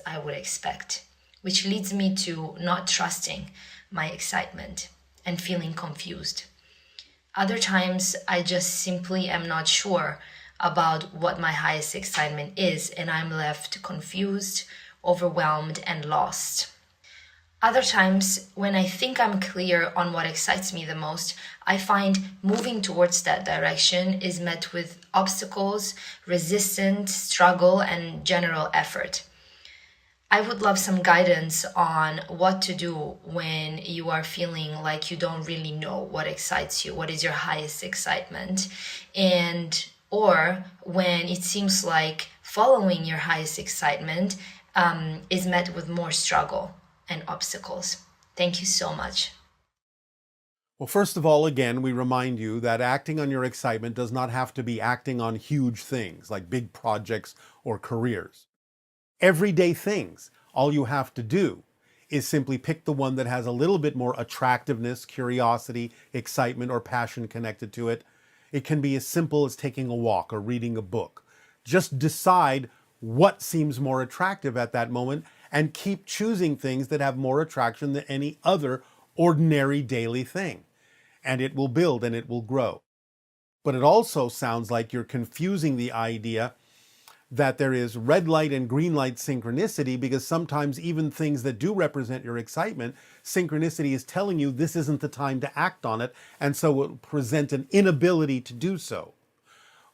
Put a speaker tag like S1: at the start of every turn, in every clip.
S1: I would expect, which leads me to not trusting my excitement and feeling confused. Other times, I just simply am not sure about what my highest excitement is, and I'm left confused, overwhelmed, and lost. Other times, when I think I'm clear on what excites me the most, I find moving towards that direction is met with obstacles, resistance, struggle, and general effort. I would love some guidance on what to do when you are feeling like you don't really know what excites you, what is your highest excitement, and or when it seems like following your highest excitement is met with more struggle and obstacles. Thank you so much.
S2: Well, first of all, again, we remind you that acting on your excitement does not have to be acting on huge things like big projects or careers. Everyday things, all you have to do is simply pick the one that has a little bit more attractiveness, curiosity, excitement, or passion connected to it. It can be as simple as taking a walk or reading a book. Just decide what seems more attractive at that moment and keep choosing things that have more attraction than any other ordinary daily thing. And it will build and it will grow. But it also sounds like you're confusing the idea that there is red light and green light synchronicity, because sometimes even things that do represent your excitement, synchronicity is telling you this isn't the time to act on it, and so it will present an inability to do so.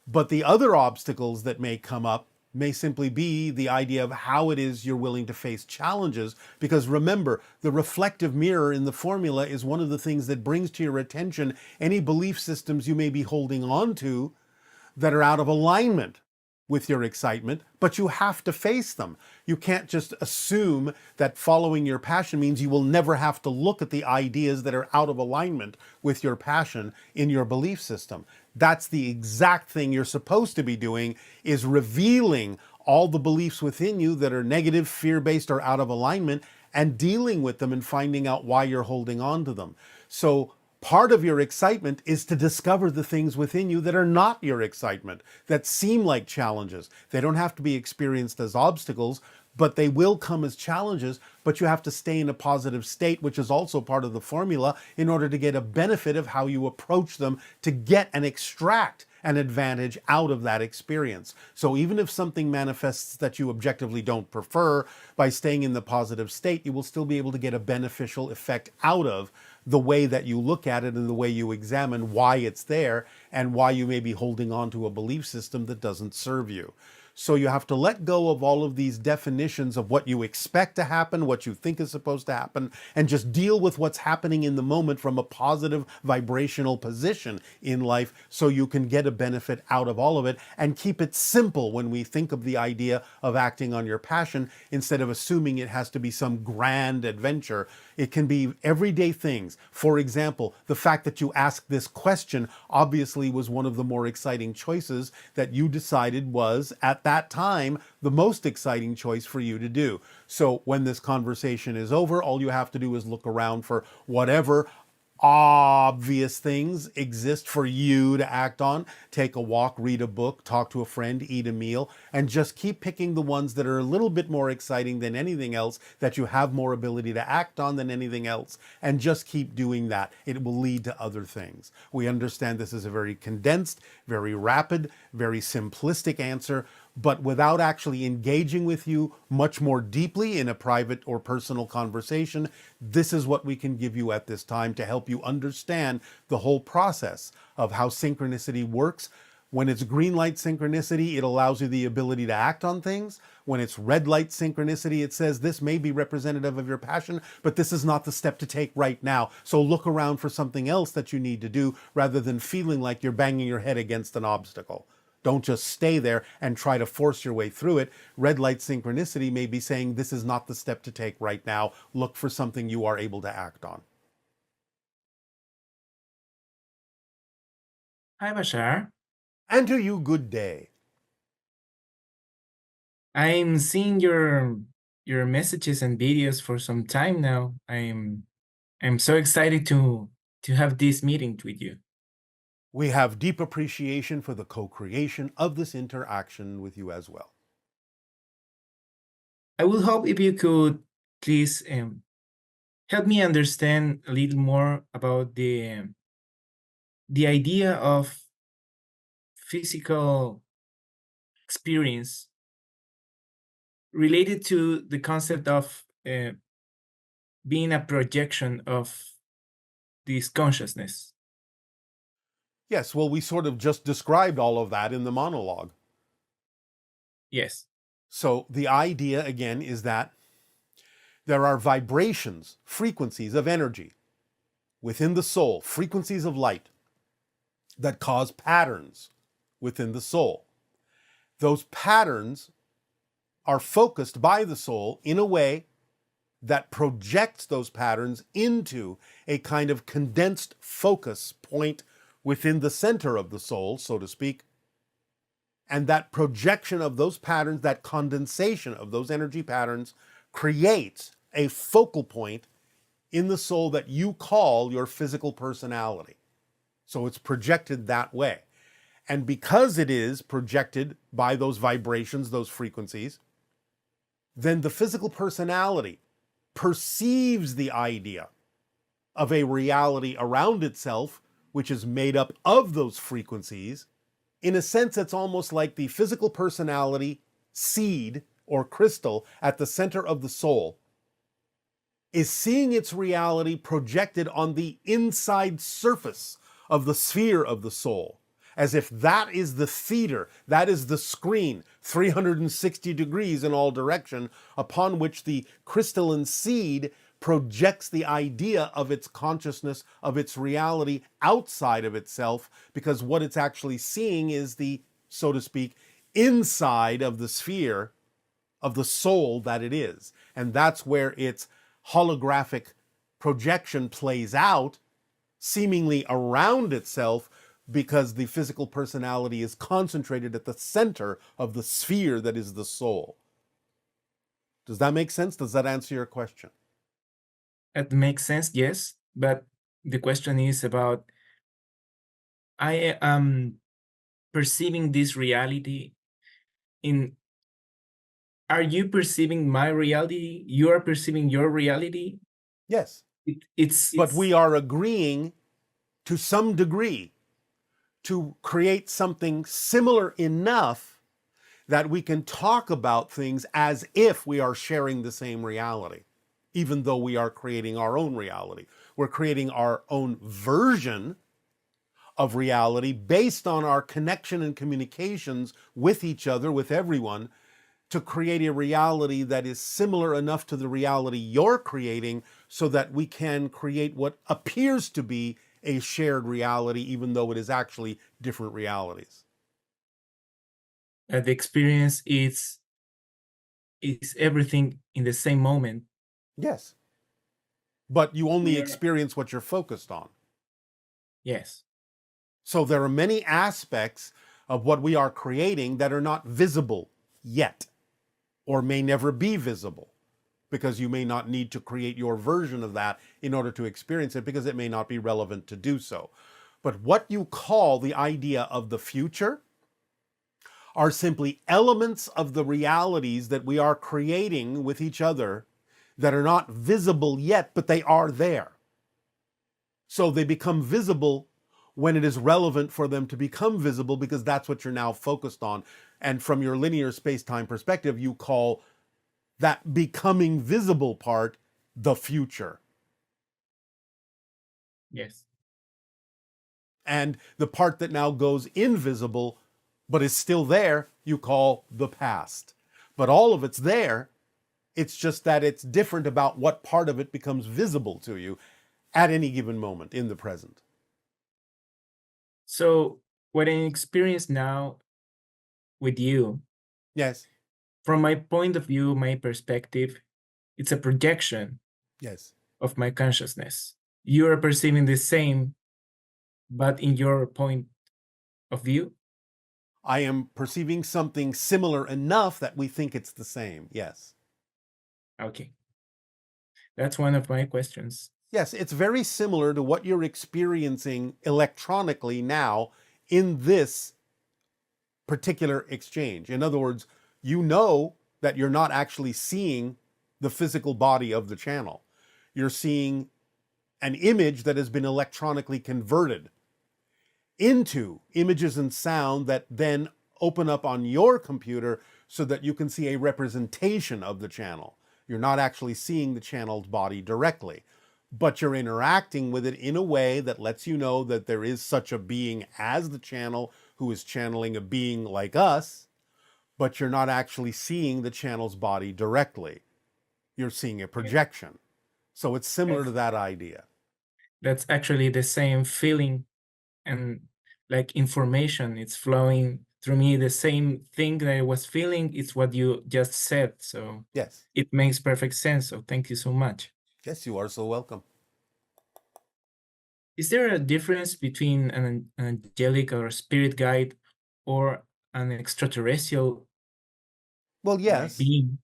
S2: But the other obstacles that may come up may simply be the idea of how it is you're willing to face challenges. Because remember, the reflective mirror in the formula is one of the things that brings to your attention any belief systems you may be holding on to that are out of alignment with your excitement, but you have to face them. You can't just assume that following your passion means you will never have to look at the ideas that are out of alignment with your passion in your belief system. That's the exact thing you're supposed to be doing, is revealing all the beliefs within you that are negative, fear-based, or out of alignment, and dealing with them and finding out why you're holding on to them. So part of your excitement is to discover the things within you that are not your excitement, that seem like challenges. They don't have to be experienced as obstacles, but they will come as challenges. But you have to stay in a positive state, which is also part of the formula, in order to get a benefit of how you approach them, to get and extract an advantage out of that experience. So even if something manifests that you objectively don't prefer, by staying in the positive state, you will still be able to get a beneficial effect out of the way that you look at it and the way you examine why it's there and why you may be holding on to a belief system that doesn't serve you. So you have to let go of all of these definitions of what you expect to happen, what you think is supposed to happen, and just deal with what's happening in the moment from a positive vibrational position in life, so you can get a benefit out of all of it, and keep it simple when we think of the idea of acting on your passion, instead of assuming it has to be some grand adventure. It can be everyday things. For example, the fact that you asked this question obviously was one of the more exciting choices that you decided was, at that time, the most exciting choice for you to do. So when this conversation is over, all you have to do is look around for whatever obvious things exist for you to act on. Take a walk, read a book, talk to a friend, eat a meal, and just keep picking the ones that are a little bit more exciting than anything else, that you have more ability to act on than anything else, and just keep doing that. It will lead to other things. We understand this is a very condensed, very rapid, very simplistic answer, but without actually engaging with you much more deeply in a private or personal conversation, this is what we can give you at this time to help you understand the whole process of how synchronicity works. When it's green light synchronicity, it allows you the ability to act on things. When it's red light synchronicity, it says this may be representative of your passion, but this is not the step to take right now. So look around for something else that you need to do, rather than feeling like you're banging your head against an obstacle. Don't just stay there and try to force your way through it. Red light synchronicity may be saying this is not the step to take right now. Look for something you are able to act on.
S3: Hi, Bashar.
S2: And to you, good day.
S3: I'm seeing your messages and videos for some time now. I'm so excited to have this meeting with you.
S2: We have deep appreciation for the co-creation of this interaction with you as well.
S3: I would hope if you could please help me understand a little more about the idea of physical experience related to the concept of being a projection of this consciousness.
S2: Yes, well, we sort of just described all of that in the monologue.
S3: Yes.
S2: So the idea, again, is that there are vibrations, frequencies of energy within the soul, frequencies of light that cause patterns within the soul. Those patterns are focused by the soul in a way that projects those patterns into a kind of condensed focus point within the center of the soul, so to speak. And that projection of those patterns, that condensation of those energy patterns, creates a focal point in the soul that you call your physical personality. So it's projected that way. And because it is projected by those vibrations, those frequencies, then the physical personality perceives the idea of a reality around itself, which is made up of those frequencies. In a sense, it's almost like the physical personality seed or crystal at the center of the soul is seeing its reality projected on the inside surface of the sphere of the soul, as if that is the theater, that is the screen, 360 degrees in all direction, upon which the crystalline seed projects the idea of its consciousness, of its reality outside of itself, because what it's actually seeing is the, so to speak, inside of the sphere of the soul that it is. And that's where its holographic projection plays out, seemingly around itself, because the physical personality is concentrated at the center of the sphere that is the soul. Does that make sense? Does that answer your question?
S3: It makes sense, yes. But the question is about I am perceiving this reality in are you perceiving my reality? You are perceiving your reality?
S2: Yes.
S3: It's
S2: But we are agreeing to some degree to create something similar enough that we can talk about things as if we are sharing the same reality, even though we are creating our own reality. We're creating our own version of reality based on our connection and communications with each other, with everyone, to create a reality that is similar enough to the reality you're creating so that we can create what appears to be a shared reality, even though it is actually different realities.
S3: the experience is everything in the same moment.
S2: Yes. But you only
S3: Yeah.
S2: experience what you're focused on.
S3: Yes.
S2: So there are many aspects of what we are creating that are not visible yet, or may never be visible, because you may not need to create your version of that in order to experience it, because it may not be relevant to do so. But what you call the idea of the future are simply elements of the realities that we are creating with each other that are not visible yet, but they are there. So they become visible when it is relevant for them to become visible, because that's what you're now focused on. And from your linear space-time perspective, you call that becoming visible part the future.
S3: Yes.
S2: And the part that now goes invisible but is still there, you call the past. But all of it's there. It's just that it's different about what part of it becomes visible to you at any given moment in the present.
S3: So what I experience now with you,
S2: Yes.
S3: from my point of view, my perspective, it's a projection
S2: Yes.
S3: of my consciousness. You are perceiving the same, but in your point of view.
S2: I am perceiving something similar enough that we think it's the same. Yes.
S3: Okay. That's one of my questions.
S2: Yes, it's very similar to what you're experiencing electronically now in this particular exchange. In other words, you know that you're not actually seeing the physical body of the channel. You're seeing an image that has been electronically converted into images and sound that then open up on your computer so that you can see a representation of the channel. You're not actually seeing the channeled body directly, but you're interacting with it in a way that lets you know that there is such a being as the channel who is channeling a being like us, but you're not actually seeing the channel's body directly. You're seeing a projection. So it's similar to that idea.
S3: That's actually the same feeling, and like information, it's flowing through me. The same thing that I was feeling, it's what you just said. So
S2: Yes.
S3: it makes perfect sense. So thank you so much.
S2: Yes, you are so welcome.
S3: Is there a difference between an angelic or spirit guide or an extraterrestrial
S2: Well, yes.
S3: being?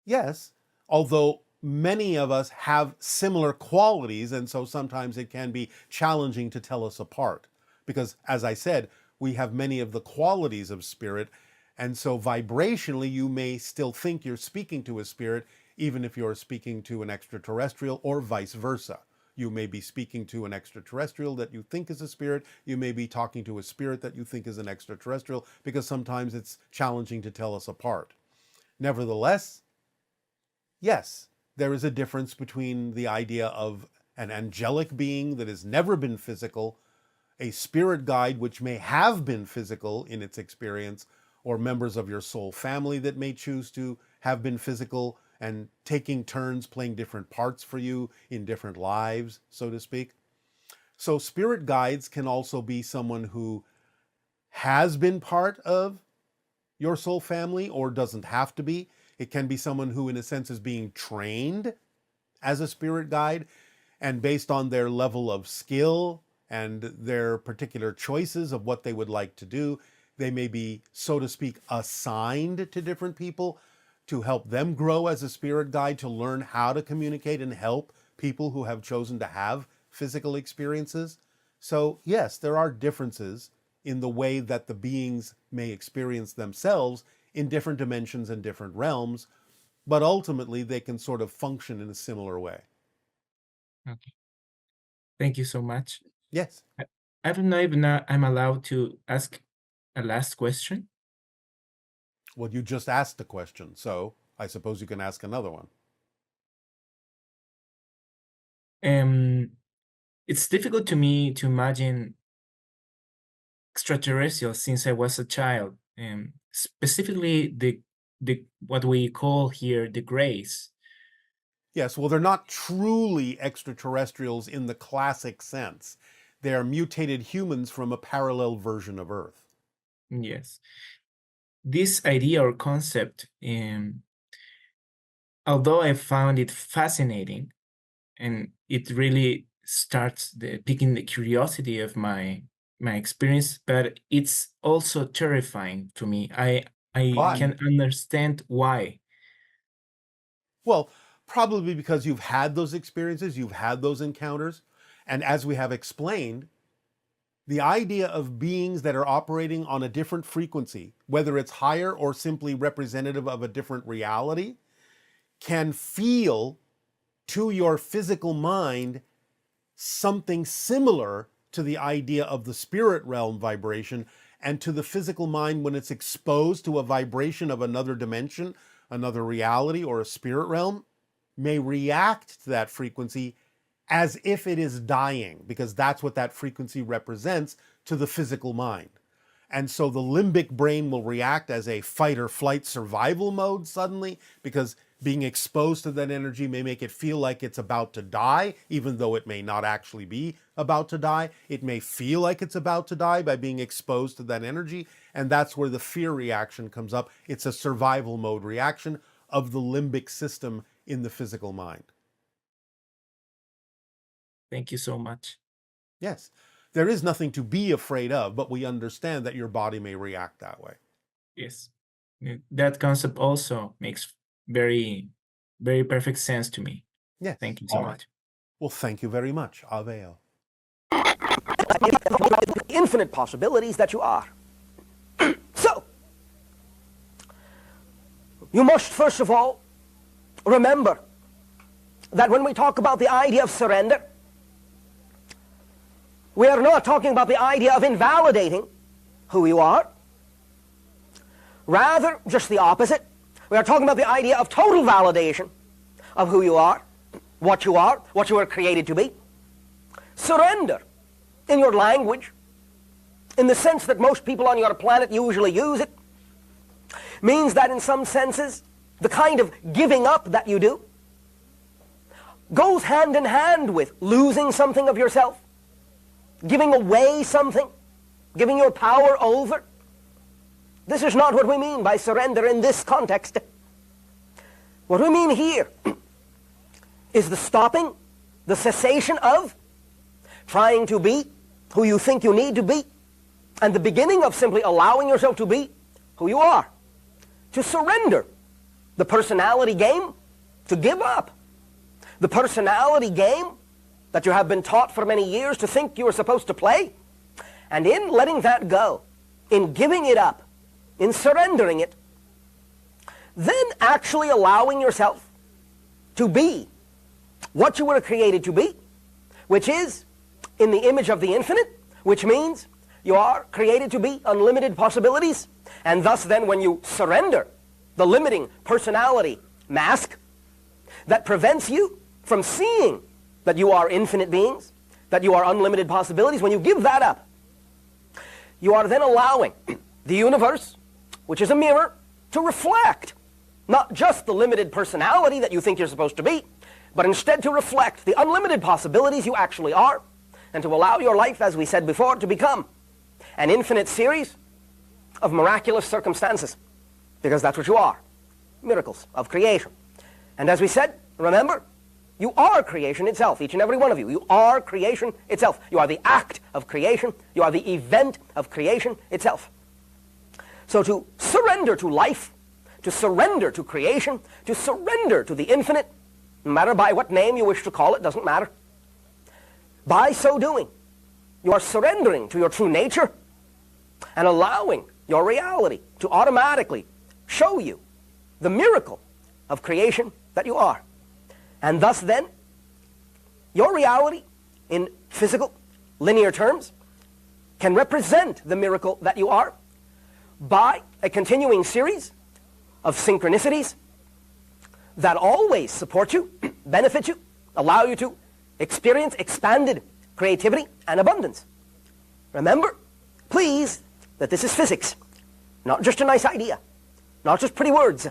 S2: Yes. Although many of us have similar qualities, and so sometimes it can be challenging to tell us apart. Because, as I said, we have many of the qualities of spirit, and so vibrationally you may still think you're speaking to a spirit, even if you're speaking to an extraterrestrial, or vice versa. You may be speaking to an extraterrestrial that you think is a spirit. You may be talking to a spirit that you think is an extraterrestrial, because sometimes it's challenging to tell us apart. Nevertheless, yes, there is a difference between the idea of an angelic being that has never been physical, a spirit guide which may have been physical in its experience, or members of your soul family that may choose to have been physical and taking turns playing different parts for you in different lives, so to speak. So spirit guides can also be someone who has been part of your soul family or doesn't have to be. It can be someone who, in a sense, is being trained as a spirit guide, and based on their level of skill and their particular choices of what they would like to do, they may be, so to speak, assigned to different people to help them grow as a spirit guide, to learn how to communicate and help people who have chosen to have physical experiences. So yes, there are differences in the way that the beings may experience themselves in different dimensions and different realms, but ultimately they can sort of function in a similar way.
S3: Okay. Thank you so much.
S2: Yes.
S3: I don't know if now I'm allowed to ask a last question.
S2: Well, you just asked the question, so I suppose you can ask another one.
S3: It's difficult to me to imagine extraterrestrials since I was a child, and specifically the what we call here the grays.
S2: Yes, well, they're not truly extraterrestrials in the classic sense. They are mutated humans from a parallel version of Earth.
S3: Yes, this idea or concept, although I found it fascinating, and it really starts piquing the curiosity of my experience, but it's also terrifying to me. I
S2: Why?
S3: can understand why.
S2: Well, probably because you've had those experiences, you've had those encounters, and as we have explained, the idea of beings that are operating on a different frequency, whether it's higher or simply representative of a different reality, can feel to your physical mind something similar to the idea of the spirit realm vibration, and to the physical mind, when it's exposed to a vibration of another dimension, another reality, or a spirit realm, may react to that frequency as if it is dying, because that's what that frequency represents to the physical mind. And so the limbic brain will react as a fight or flight survival mode suddenly, because being exposed to that energy may make it feel like it's about to die, even though it may not actually be about to die. It may feel like it's about to die by being exposed to that energy, and that's where the fear reaction comes up. It's a survival mode reaction of the limbic system in the physical mind.
S3: Thank you so much.
S2: Yes, there is nothing to be afraid of, but we understand that your body may react that way.
S3: Yes, that concept also makes very, very perfect sense to me.
S2: Yes.
S3: Thank you so much.
S2: Well, thank you very much. Aveo.
S4: Infinite possibilities that you are. So, you must first of all remember that when we talk about the idea of surrender, we are not talking about the idea of invalidating who you are. Rather, just the opposite. We are talking about the idea of total validation of who you are, what you were created to be. Surrender, in your language, in the sense that most people on your planet usually use it, means that in some senses, the kind of giving up that you do goes hand in hand with losing something of yourself, giving away something, giving your power over. This is not what we mean by surrender in this context. What we mean here is the stopping, the cessation of trying to be who you think you need to be, and the beginning of simply allowing yourself to be who you are. To surrender the personality game, to give up the personality game that you have been taught for many years to think you are supposed to play, and in letting that go, in giving it up, in surrendering it, then actually allowing yourself to be what you were created to be, which is in the image of the infinite, which means you are created to be unlimited possibilities, and thus then when you surrender the limiting personality mask that prevents you from seeing that you are infinite beings, that you are unlimited possibilities, when you give that up, you are then allowing the universe, which is a mirror, to reflect not just the limited personality that you think you're supposed to be, but instead to reflect the unlimited possibilities you actually are, and to allow your life, as we said before, to become an infinite series of miraculous circumstances, because that's what you are, miracles of creation. And as we said, remember, you are creation itself, each and every one of you. You are creation itself. You are the act of creation. You are the event of creation itself. So to surrender to life, to surrender to creation, to surrender to the infinite, no matter by what name you wish to call it, doesn't matter. By so doing, you are surrendering to your true nature and allowing your reality to automatically show you the miracle of creation that you are. And thus then, your reality in physical, linear terms can represent the miracle that you are by a continuing series of synchronicities that always support you, benefit you, allow you to experience expanded creativity and abundance. Remember, please, that this is physics, not just a nice idea, not just pretty words.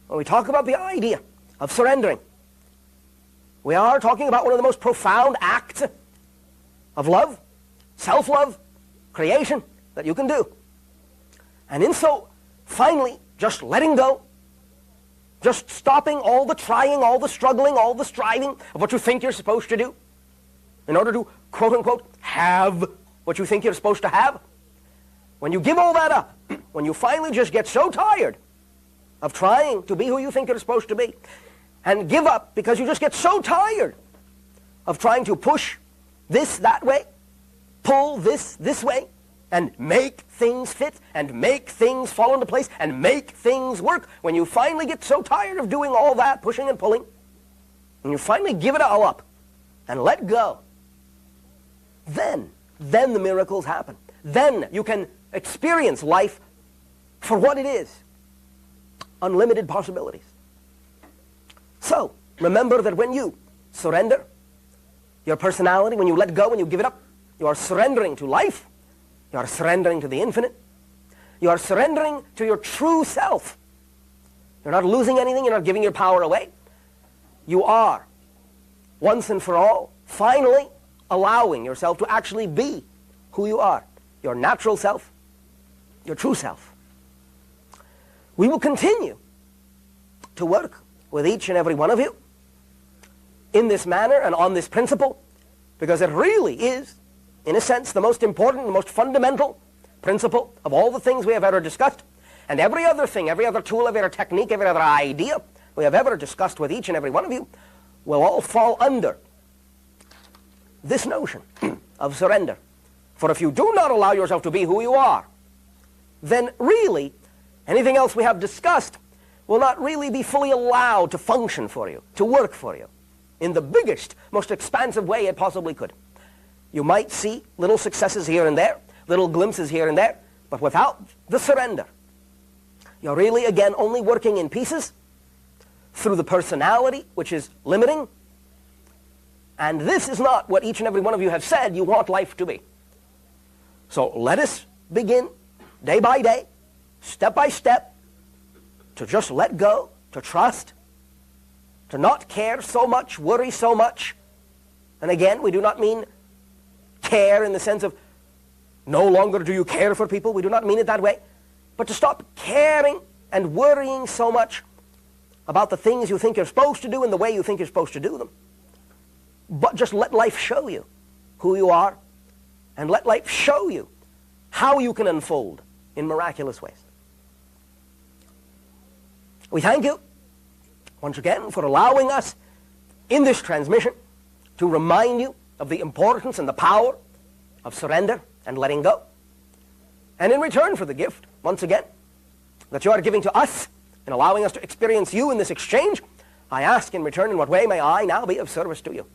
S4: When we talk about the idea of surrendering, we are talking about one of the most profound acts of love, self-love, creation that you can do. And in so, finally, just letting go, just stopping all the trying, all the struggling, all the striving of what you think you're supposed to do in order to, quote-unquote, have what you think you're supposed to have. When you give all that up, when you finally just get so tired of trying to be who you think you're supposed to be, and give up because you just get so tired of trying to push this that way, pull this way, and make things fit, and make things fall into place, and make things work. When you finally get so tired of doing all that, pushing and pulling, and you finally give it all up and let go, then the miracles happen. Then you can experience life for what it is, unlimited possibilities. So, remember that when you surrender your personality, when you let go, when you give it up, you are surrendering to life, you are surrendering to the infinite, you are surrendering to your true self. You're not losing anything, you're not giving your power away. You are, once and for all, finally allowing yourself to actually be who you are, your natural self, your true self. We will continue to work with each and every one of you in this manner and on this principle, because it really is, in a sense, the most important, the most fundamental principle of all the things we have ever discussed, and every other thing, every other tool, every other technique, every other idea we have ever discussed with each and every one of you will all fall under this notion of surrender. For if you do not allow yourself to be who you are, then really anything else we have discussed will not really be fully allowed to function for you, to work for you, in the biggest, most expansive way it possibly could. You might see little successes here and there, little glimpses here and there, but without the surrender, you're really, again, only working in pieces through the personality, which is limiting. And this is not what each and every one of you have said you want life to be. So let us begin, day by day, step by step, to just let go, to trust, to not care so much, worry so much. And again, we do not mean care in the sense of no longer do you care for people. We do not mean it that way. But to stop caring and worrying so much about the things you think you're supposed to do and the way you think you're supposed to do them. But just let life show you who you are, and let life show you how you can unfold in miraculous ways. We thank you once again for allowing us in this transmission to remind you of the importance and the power of surrender and letting go. And in return for the gift, once again, that you are giving to us and allowing us to experience you in this exchange, I ask in return, in what way may I now be of service to you?